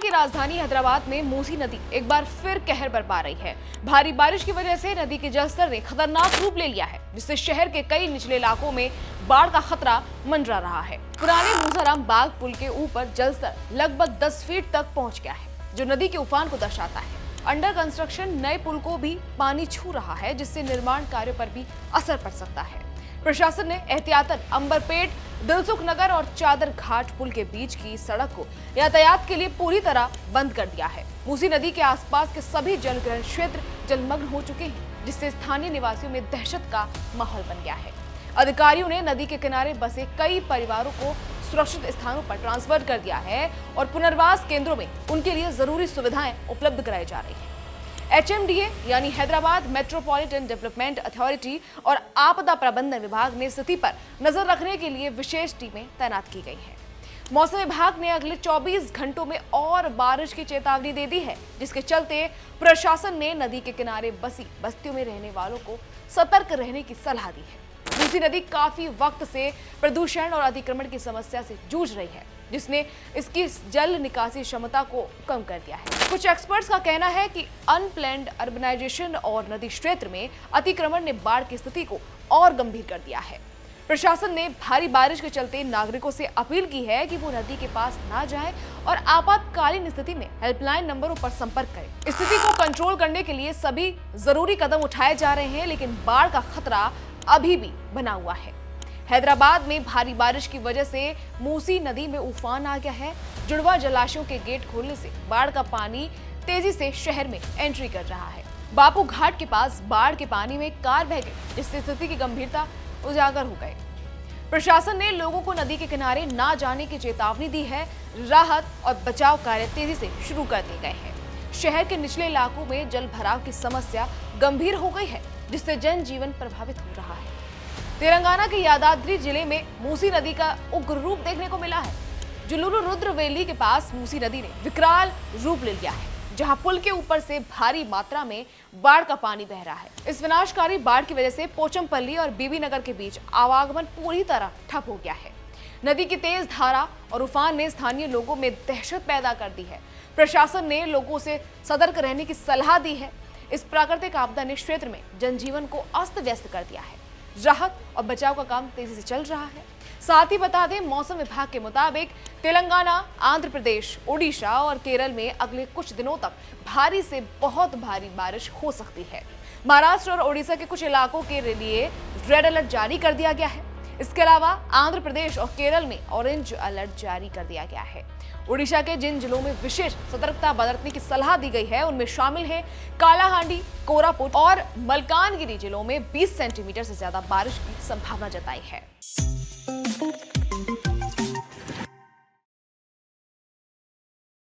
की राजधानी हैदराबाद में मूसी नदी एक बार फिर कहर बरपा रही है। भारी बारिश की वजह से नदी के जलस्तर ने खतरनाक रूप ले लिया है, जिससे शहर के कई निचले इलाकों में बाढ़ का खतरा मंडरा रहा है। पुराने मूसाराम बाग पुल के ऊपर जलस्तर लगभग 10 फीट तक पहुंच गया है, जो नदी के उफान को दर्शाता है। अंडर कंस्ट्रक्शन नए पुल को भी पानी छू रहा है, जिससे निर्माण कार्यों पर भी असर पड़ सकता है। प्रशासन ने एहतियातन अंबरपेट, दिलसुख नगर और चादर घाट पुल के बीच की सड़क को यातायात के लिए पूरी तरह बंद कर दिया है। मूसी नदी के आसपास के सभी जलग्रहण क्षेत्र जलमग्न हो चुके हैं, जिससे स्थानीय निवासियों में दहशत का माहौल बन गया है। अधिकारियों ने नदी के किनारे बसे कई परिवारों को सुरक्षित स्थानों पर ट्रांसफर कर दिया है और पुनर्वास केंद्रों में उनके लिए जरूरी सुविधाएं उपलब्ध कराई जा रही है। HMDA यानी हैदराबाद मेट्रोपॉलिटन डेवलपमेंट अथॉरिटी और आपदा प्रबंधन विभाग ने स्थिति पर नजर रखने के लिए विशेष टीमें तैनात की गई हैं। मौसम विभाग ने अगले 24 घंटों में और बारिश की चेतावनी दे दी है, जिसके चलते प्रशासन ने नदी के किनारे बसी बस्तियों में रहने वालों को सतर्क रहने की सलाह दी है। मूसी नदी काफी वक्त से प्रदूषण और अतिक्रमण की समस्या से जूझ रही है, जिसने इसकी जल निकासी क्षमता को कम कर दिया है। कुछ एक्सपर्ट्स का कहना है कि अनप्लैन्ड अर्बनाइजेशन और नदी क्षेत्र में अतिक्रमण ने बाढ़ की स्थिति को और गंभीर कर दिया है। प्रशासन ने भारी बारिश के चलते नागरिकों से अपील की है कि वो नदी के पास ना जाएं और आपातकालीन स्थिति में हेल्पलाइन नंबरों पर संपर्क करें। स्थिति को कंट्रोल करने के लिए सभी जरूरी कदम उठाए जा रहे हैं, लेकिन बाढ़ का खतरा अभी भी बना हुआ है। हैदराबाद में भारी बारिश की वजह से मूसी नदी में उफान आ गया है। जुड़वा जलाशयों के गेट खोलने से बाढ़ का पानी तेजी से शहर में एंट्री कर रहा है। बापू घाट के पास बाढ़ के पानी में कार बह गई, जिससे स्थिति की गंभीरता उजागर हो गई। प्रशासन ने लोगों को नदी के किनारे ना जाने की चेतावनी दी है। राहत और बचाव कार्य तेजी से शुरू कर दिए गए हैं। शहर के निचले इलाकों में जल भराव की समस्या गंभीर हो गई है, जिससे जनजीवन प्रभावित हो रहा है। तेलंगाना के यादाद्री जिले में मूसी नदी का उग्र रूप देखने को मिला है। जुलूरू रुद्र वैली के पास मूसी नदी ने विकराल रूप ले लिया है, जहां पुल के ऊपर से भारी मात्रा में बाढ़ का पानी बह रहा है। इस विनाशकारी बाढ़ की वजह से पोचमपल्ली और बीबी नगर के बीच आवागमन पूरी तरह ठप हो गया है। नदी की तेज धारा और उफान ने स्थानीय लोगों में दहशत पैदा कर दी है। प्रशासन ने लोगों से सतर्क रहने की सलाह दी है। इस प्राकृतिक आपदा ने क्षेत्र में जनजीवन को अस्त व्यस्त कर दिया है। राहत और बचाव का काम तेजी से चल रहा है। साथ ही बता दें, मौसम विभाग के मुताबिक तेलंगाना, आंध्र प्रदेश, ओडिशा और केरल में अगले कुछ दिनों तक भारी से बहुत भारी बारिश हो सकती है। महाराष्ट्र और ओडिशा के कुछ इलाकों के लिए रेड अलर्ट जारी कर दिया गया है। इसके अलावा आंध्र प्रदेश और केरल में ऑरेंज अलर्ट जारी कर दिया गया है। ओडिशा के जिन जिलों में विशेष सतर्कता बरतने की सलाह दी गई है, उनमें शामिल है कालाहांडी, कोरापुट और मलकानगिरी जिलों में 20 सेंटीमीटर से ज्यादा बारिश की संभावना जताई है।